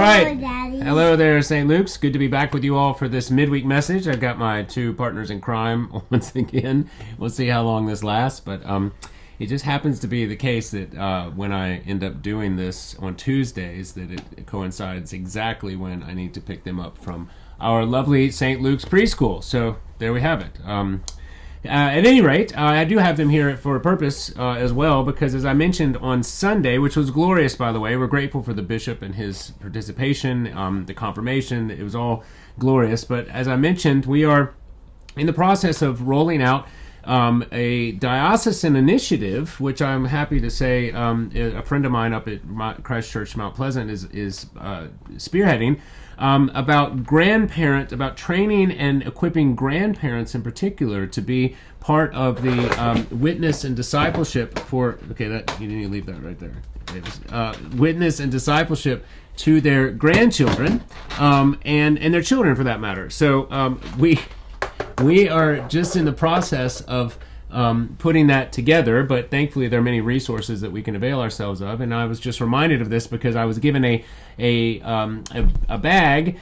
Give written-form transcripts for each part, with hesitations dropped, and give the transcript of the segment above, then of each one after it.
right. Daddy. Hello there, St. Luke's. Good to be back with you all for this midweek message. I've got my two partners in crime once again. We'll see how long this lasts, but it just happens to be the case that when I end up doing this on Tuesdays, that it coincides exactly when I need to pick them up from our lovely St. Luke's preschool. So there we have it. At any rate, I do have them here for a purpose as well, because as I mentioned on Sunday, which was glorious, by the way, we're grateful for the bishop and his participation, the confirmation. It was all glorious. But as I mentioned, we are in the process of rolling out a diocesan initiative, which I'm happy to say a friend of mine up at Christ Church Mount Pleasant is spearheading, about training and equipping grandparents in particular to be part of the witness and discipleship for, you need to leave that right there, Davis. Witness and discipleship to their grandchildren and their children for that matter. So we are just in the process of putting that together, but thankfully there are many resources that we can avail ourselves of. And I was just reminded of this because I was given a bag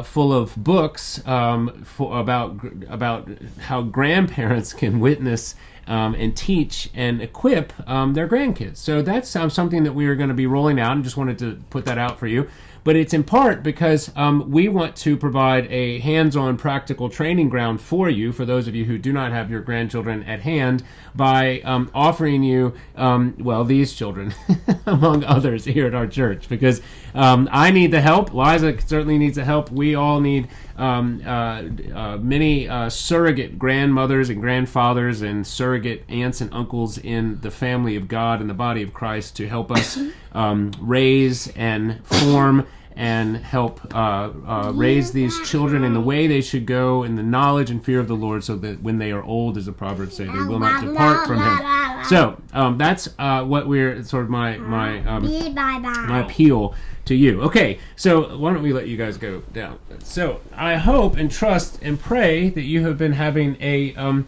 full of books about how grandparents can witness and teach and equip their grandkids. So that's something that we are going to be rolling out, and just wanted to put that out for you. But it's in part because we want to provide a hands-on practical training ground for you, for those of you who do not have your grandchildren at hand, by offering you, these children, among others here at our church. Because I need the help. Liza certainly needs the help. We all need many surrogate grandmothers and grandfathers and surrogate aunts and uncles in the family of God and the body of Christ to help us raise and form and help raise these children in the way they should go, in the knowledge and fear of the Lord, so that when they are old, as the Proverbs say, they will not depart from Him. So that's what we're sort of my appeal to you. Okay, so why don't we let you guys go down? So I hope and trust and pray that you have been having a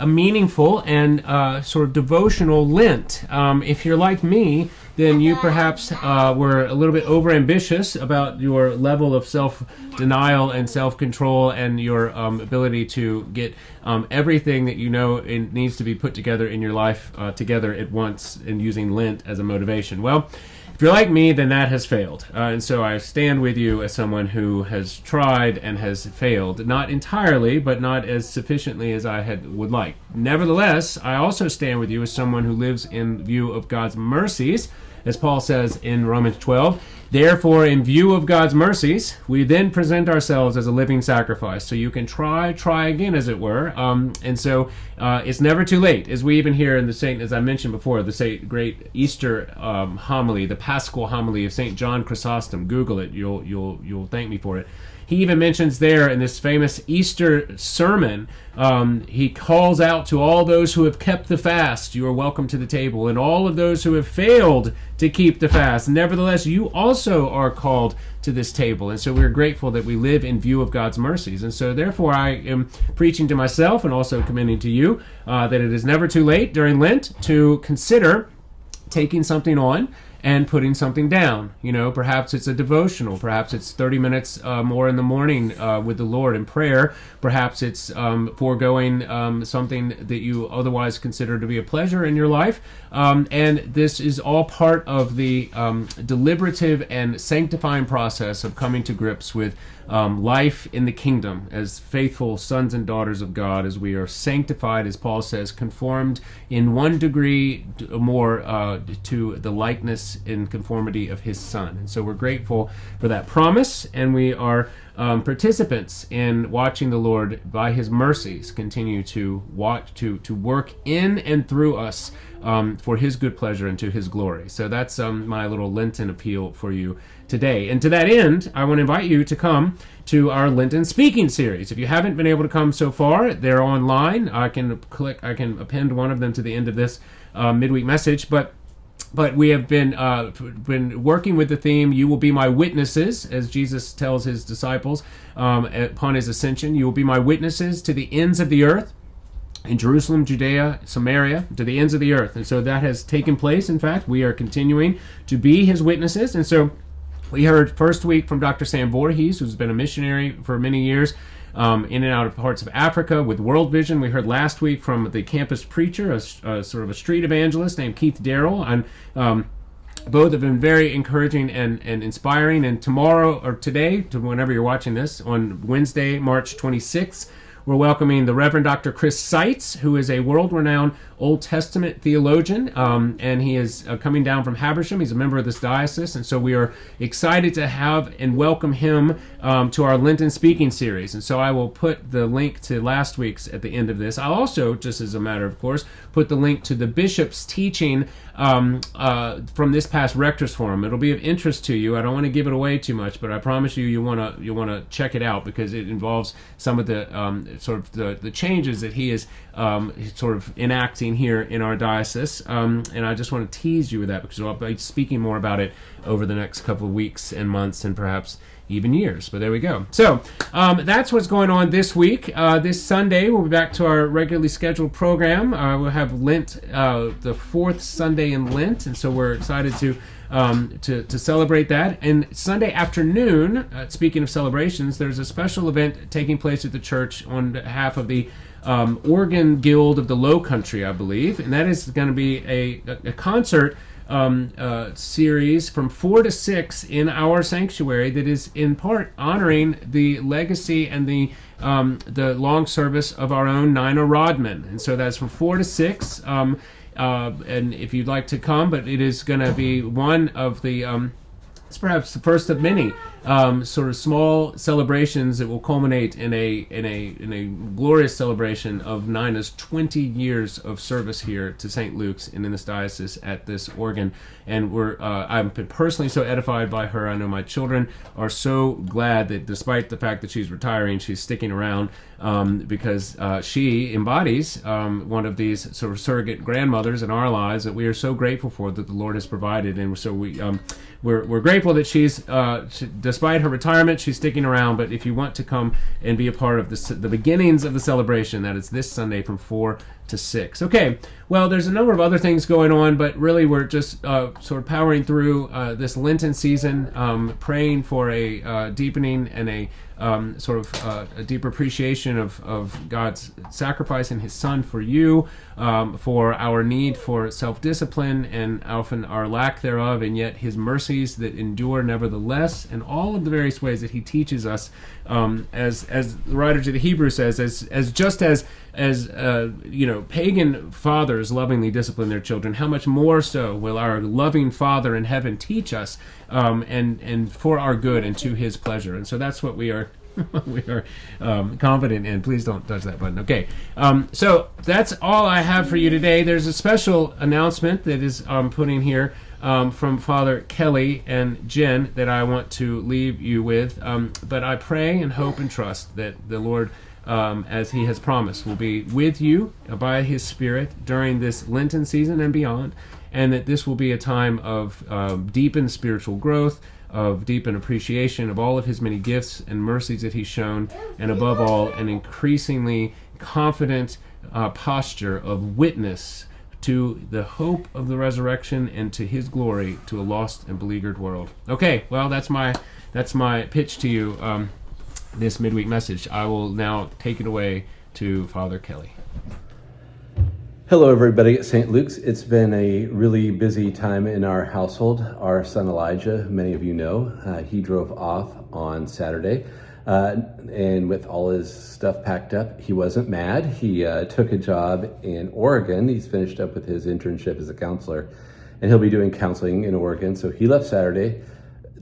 meaningful and sort of devotional Lent. If you're like me, then you perhaps were a little bit overambitious about your level of self-denial and self-control and your ability to get everything that you know it needs to be put together in your life together at once, and using Lent as a motivation. Well, if you're like me, then that has failed. And so I stand with you as someone who has tried and has failed. Not entirely, but not as sufficiently as I would like. Nevertheless, I also stand with you as someone who lives in view of God's mercies, as Paul says in Romans 12. Therefore, in view of God's mercies, we then present ourselves as a living sacrifice. So you can try again, as it were. And so it's never too late. As we even hear in as I mentioned before, the great Easter homily, the Paschal homily of St. John Chrysostom. Google it. You'll thank me for it. He even mentions there in this famous Easter sermon, he calls out to all those who have kept the fast, you are welcome to the table, and all of those who have failed to keep the fast, nevertheless, you also are called to this table. And so we're grateful that we live in view of God's mercies. And so therefore I am preaching to myself and also commending to you that it is never too late during Lent to consider taking something on and putting something down. Perhaps it's a devotional. Perhaps it's 30 minutes more in the morning with the Lord in prayer. Perhaps it's foregoing something that you otherwise consider to be a pleasure in your life. And this is all part of the deliberative and sanctifying process of coming to grips with life in the kingdom as faithful sons and daughters of God, as we are sanctified, as Paul says, conformed in one degree more to the likeness and conformity of his Son. And so we're grateful for that promise, and we are participants in watching the Lord by his mercies continue to work in and through us for his good pleasure and to his glory. So that's my little Lenten appeal for you today. And to that end, I want to invite you to come to our Lenten speaking series. If you haven't been able to come so far, they're online. I can append one of them to the end of this midweek message, but we have been working with the theme, you will be my witnesses, as Jesus tells his disciples upon his ascension. You will be my witnesses to the ends of the earth, in Jerusalem, Judea, Samaria, to the ends of the earth. And so that has taken place. In fact, we are continuing to be his witnesses. And so We heard first week from Dr. Sam Voorhees, who's been a missionary for many years in and out of parts of Africa with World Vision. We heard last week from the campus preacher, a sort of a street evangelist named Keith Darrell. And both have been very encouraging and inspiring. And tomorrow, or today, to whenever you're watching this, on Wednesday, March 26th, we're welcoming the Reverend Dr. Chris Seitz, who is a world-renowned Old Testament theologian, and he is coming down from Habersham. He's a member of this diocese, and so we are excited to have and welcome him to our Lenten speaking series. And so I will put the link to last week's at the end of this. I'll also, just as a matter of course, put the link to the bishop's teaching from this past Rector's Forum. It'll be of interest to you. I don't want to give it away too much, but I promise you, you want to check it out, because it involves some of the sort of the changes that he is sort of enacting here in our diocese, and I just want to tease you with that, because I'll be speaking more about it over the next couple of weeks and months and perhaps even years. But there we go. So that's what's going on this week. This Sunday we'll be back to our regularly scheduled program. We'll have Lent, the fourth Sunday in Lent, and so we're excited to celebrate that. And Sunday afternoon, speaking of celebrations, there's a special event taking place at the church on behalf of the Organ Guild of the Low Country, I believe, and that is going to be a concert series from 4 to 6 in our sanctuary that is in part honoring the legacy and the long service of our own Nina Rodman. And so that's from 4 to 6. And if you'd like to come, but it is going to be one of the it's perhaps the first of many sort of small celebrations that will culminate in a glorious celebration of Nina's 20 years of service here to St. Luke's and in this diocese at this organ. And I'm personally so edified by her. I know my children are so glad that despite the fact that she's retiring, she's sticking around because she embodies one of these sort of surrogate grandmothers in our lives that we are so grateful for, that the Lord has provided. And so we're grateful that she's, despite her retirement, she's sticking around. But if you want to come and be a part of the beginnings of the celebration, that is this Sunday from 4 to 6. Okay, well, there's a number of other things going on, but really we're just sort of powering through this Lenten season, praying for a deepening and a sort of a deeper appreciation of God's sacrifice in His Son for you, for our need for self-discipline and often our lack thereof, and yet His mercies that endure nevertheless, and all of the various ways that He teaches us, as the writer to the Hebrews says, as just as pagan fathers lovingly discipline their children, how much more so will our loving Father in heaven teach us, and for our good and to His pleasure. And so that's what we are confident in. Please don't touch that button. Okay, so that's all I have for you today. There's a special announcement that is putting here from Father Kelly and Jen that I want to leave you with. But I pray and hope and trust that the Lord, as He has promised, will be with you by His Spirit during this Lenten season and beyond, and that this will be a time of deepened spiritual growth, of deepened appreciation of all of His many gifts and mercies that He's shown, and above all, an increasingly confident posture of witness to the hope of the resurrection and to His glory to a lost and beleaguered world. Okay, well, that's my pitch to you, this midweek message. I will now take it away to Father Kelly. Hello, everybody at St. Luke's. It's been a really busy time in our household. Our son Elijah, many of you know, he drove off on Saturday, and with all his stuff packed up, he wasn't mad. He took a job in Oregon. He's finished up with his internship as a counselor, and he'll be doing counseling in Oregon. So he left Saturday.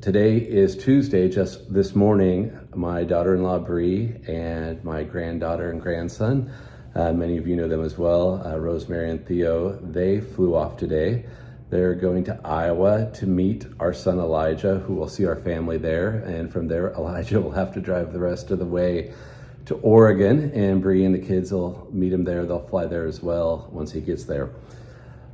Today is Tuesday. Just this morning, my daughter-in-law Bree and my granddaughter and grandson, many of you know them as well, Rosemary and Theo, they flew off today. They're going to Iowa to meet our son Elijah, who will see our family there. And from there, Elijah will have to drive the rest of the way to Oregon, and Bree and the kids will meet him there. They'll fly there as well once he gets there.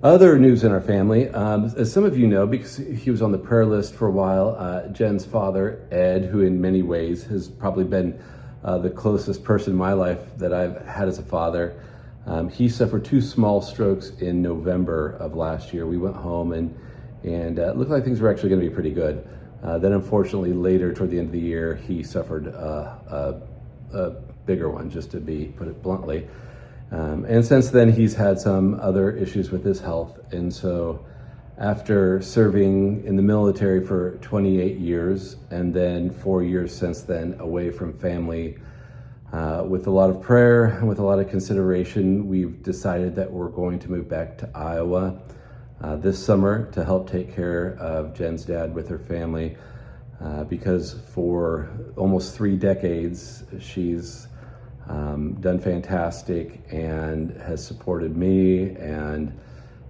Other news in our family, as some of you know, because he was on the prayer list for a while, Jen's father, Ed, who in many ways has probably been the closest person in my life that I've had as a father. He suffered 2 small strokes in November of last year. We went home and it looked like things were actually going to be pretty good. Then unfortunately later toward the end of the year, he suffered a bigger one, just to put it bluntly. And since then he's had some other issues with his health. And so after serving in the military for 28 years and then 4 years since then away from family, with a lot of prayer and with a lot of consideration, we've decided that we're going to move back to Iowa this summer to help take care of Jen's dad with her family, because for almost 3 decades she's done fantastic and has supported me,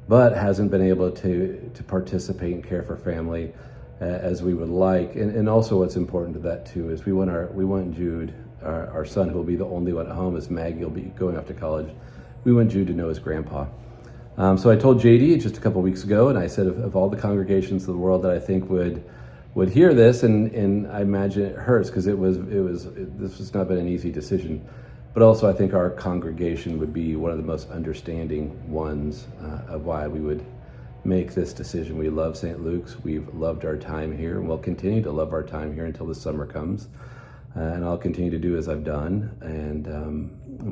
but hasn't been able to participate and care for family as we would like. And also what's important to that too is we want Jude, our son, who will be the only one at home as Maggie will be going off to college. We want Jude to know his grandpa. So I told JD just a couple weeks ago, and I said of all the congregations of the world that I think would hear this, and I imagine it hurts because this has not been an easy decision, but also I think our congregation would be one of the most understanding ones of why we would make this decision. We love St. Luke's. We've loved our time here, and we'll continue to love our time here until the summer comes. And I'll continue to do as I've done,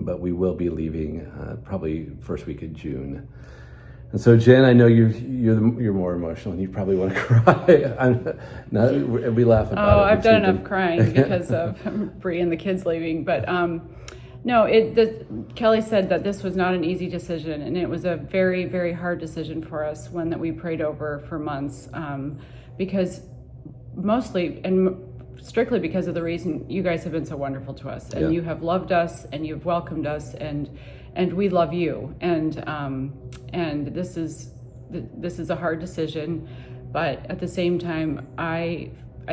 but we will be leaving probably first week of June. And so, Jen, I know you're more emotional, and you probably want to cry. We laugh about it. Oh, I've done enough crying because of Bree and the kids leaving. But no, Kelly said that this was not an easy decision, and it was a very, very hard decision for us, one that we prayed over for months, because mostly and strictly because of the reason you guys have been so wonderful to us, and you have loved us, and you've welcomed us, and we love you, and this is a hard decision, but at the same time, I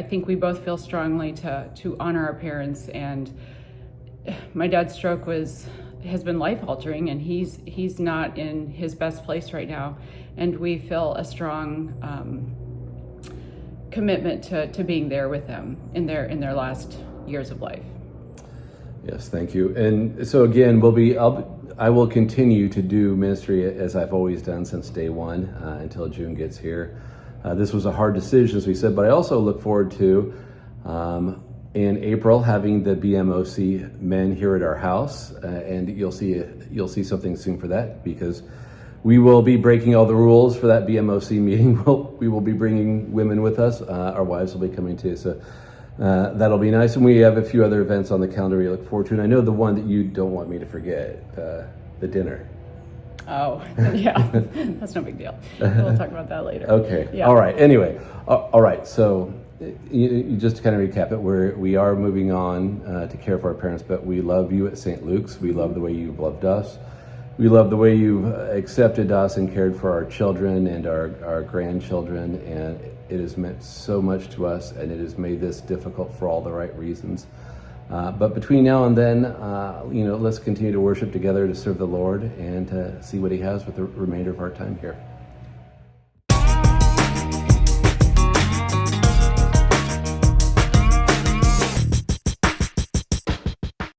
think we both feel strongly to honor our parents. And my dad's stroke has been life altering, and he's not in his best place right now, and we feel a strong commitment to being there with them in their last years of life. Yes, thank you. And so again, I will continue to do ministry as I've always done since day one until June gets here. This was a hard decision, as we said, but I also look forward to in April having the BMOC men here at our house, and you'll see something soon for that, because we will be breaking all the rules for that BMOC meeting. We will be bringing women with us. Our wives will be coming too, so that'll be nice. And we have a few other events on the calendar we look forward to. And I know the one that you don't want me to forget, the dinner. Oh, yeah, that's no big deal. We'll talk about that later. Okay, yeah. All right. Anyway, all right, so you just to kind of recap it, we are moving on to care for our parents, but we love you at St. Luke's. We love the way you've loved us. We love the way you've accepted us and cared for our children and our grandchildren, and it has meant so much to us, and it has made this difficult for all the right reasons. But between now and then, let's continue to worship together, to serve the Lord, and to see what He has with the remainder of our time here.